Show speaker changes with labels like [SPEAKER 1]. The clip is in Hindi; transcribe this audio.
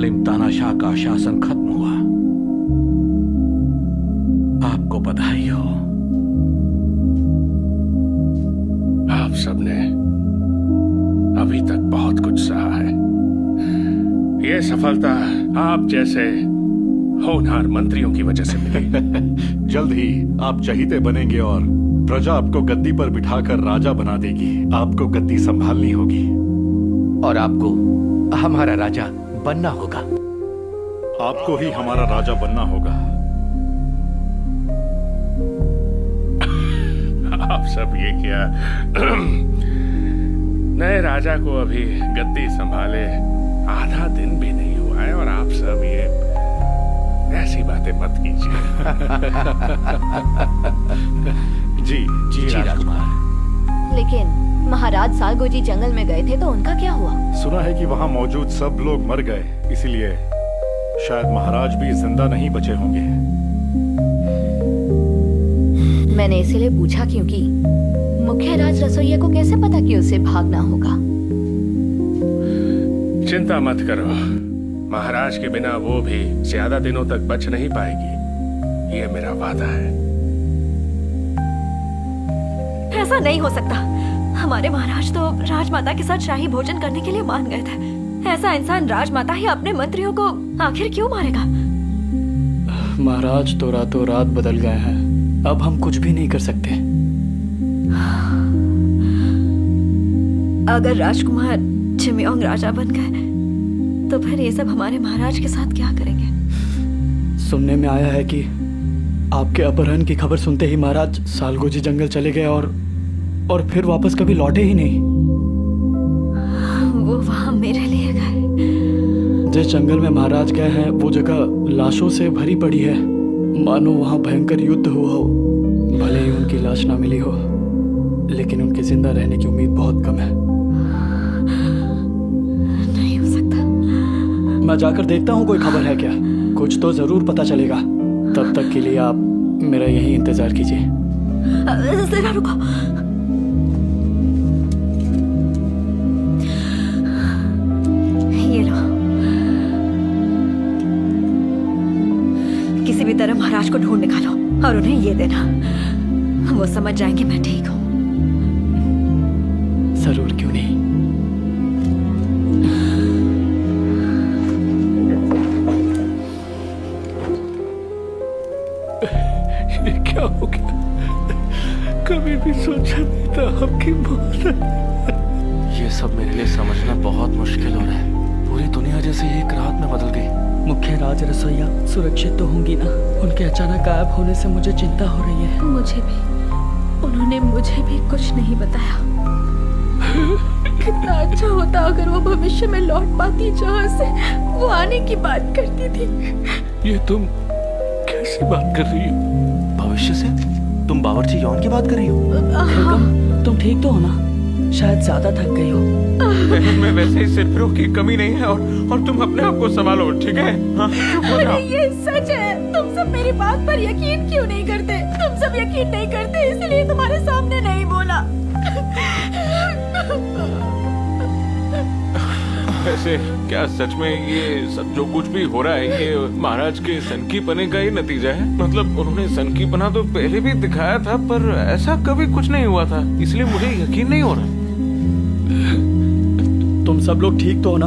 [SPEAKER 1] जालिम तानाशाह का शासन खत्म हुआ। आपको बधाई हो।
[SPEAKER 2] आप सबने अभी तक बहुत कुछ सहा है। ये सफलता आप जैसे होनहार मंत्रियों की वजह से मिली।
[SPEAKER 3] जल्द ही आप चहीते बनेंगे और प्रजा आपको गद्दी पर बिठाकर राजा बना देगी। आपको गद्दी संभालनी होगी
[SPEAKER 4] और आपको हमारा राजा बनना होगा।
[SPEAKER 3] आपको ही हमारा राजा बनना होगा।
[SPEAKER 2] आप सब ये क्या? नए राजा को अभी गद्दी संभाले आधा दिन भी नहीं हुआ है और आप सब ये ऐसी बातें मत कीजिए।
[SPEAKER 3] जी
[SPEAKER 1] राजकुमार।
[SPEAKER 5] लेकिन महाराज सालगोजी जंगल में गए थे तो उनका क्या हुआ?
[SPEAKER 3] सुना है कि वहाँ मौजूद सब लोग मर गए, इसलिए शायद महाराज भी जिंदा नहीं बचे होंगे।
[SPEAKER 5] मैंने इसीलिए पूछा क्योंकि मुख्य राज रसोइया को कैसे पता कि उसे भागना होगा?
[SPEAKER 2] चिंता मत करो, महाराज के बिना वो भी ज्यादा दिनों तक बच नहीं पाएगी। ये मेरा वादा है।
[SPEAKER 6] ऐसा नहीं हो सकता। हमारे महाराज तो राजमाता के साथ शाही भोजन करने के लिए मान गए थे। ऐसा इंसान राजमाता ही अपने मंत्रियों को आखिर क्यों मारेगा?
[SPEAKER 7] महाराज तो रातों रात बदल गए हैं। अब हम कुछ भी नहीं कर सकते।
[SPEAKER 6] अगर राजकुमार चिमयोंग राजा बन गए तो फिर ये सब हमारे महाराज के साथ क्या करेंगे?
[SPEAKER 7] सुनने में आया है कि आपके अपहरण की खबर सुनते ही महाराज सालगोजी जंगल चले गए और फिर वापस कभी लौटे ही नहीं।
[SPEAKER 6] वो वहाँ मेरे लिए गए।
[SPEAKER 7] जिस जंगल में महाराज गए हैं वो जगह लाशों से भरी पड़ी है, मानो वहाँ भयंकर युद्ध हुआ हो। भले ही उनकी लाश ना मिली हो, लेकिन उनके जिंदा रहने की उम्मीद बहुत कम है।
[SPEAKER 6] नहीं हो सकता।
[SPEAKER 7] मैं जाकर देखता हूँ कोई खबर है क्या। कुछ तो जरूर पता चलेगा। तब तक के लिए आप मेरा यही इंतजार कीजिए।
[SPEAKER 6] जरा रुको। ये लो, किसी भी तरह महाराज को ढूंढ निकालो और उन्हें ये देना। वो समझ जाएंगे मैं ठीक हूँ।
[SPEAKER 7] जरूर, क्यों नहीं।
[SPEAKER 2] ये क्या हो गया? कभी भी सोचा नहीं था आपकी मौत।
[SPEAKER 4] ये सब मेरे लिए समझना बहुत मुश्किल हो रहा है। पूरी दुनिया जैसे एक रात में बदल गई।
[SPEAKER 7] मुख्य राज रसोइया सुरक्षित तो होंगी ना? उनके अचानक गायब होने से मुझे चिंता हो रही है।
[SPEAKER 6] मुझे भी। उन्होंने मुझे भी कुछ नहीं बताया। कितना अच्छा होता अगर वो भविष्य में लौट पाती जहाँ से वो आने की बात करती थी।
[SPEAKER 2] ये तुम कैसी बात कर रही हो?
[SPEAKER 4] भविष्य से? तुम बावर्ची यौन की बात कर रही हो?
[SPEAKER 7] तुम ठीक तो हो ना? शायद ज्यादा थक गई हो।
[SPEAKER 8] बहन में वैसे ही सिरफिरों की कमी नहीं है और तुम अपने आप को संभालो, ठीक है? हाँ, चुप हो जाओ।
[SPEAKER 6] ये सच है। तुम सब मेरी बात पर यकीन क्यों नहीं करते? तुम सब यकीन नहीं करते इसलिए तुम्हारे सामने नहीं बोला।
[SPEAKER 8] वैसे क्या सच में ये सब जो कुछ भी हो रहा है ये महाराज के सनकीपने का ही नतीजा है? मतलब उन्होंने सनकीपना तो पहले भी दिखाया था पर ऐसा कभी कुछ नहीं हुआ था, इसलिए मुझे यकीन नहीं हो रहा।
[SPEAKER 7] तुम सब लोग ठीक तो हो ना?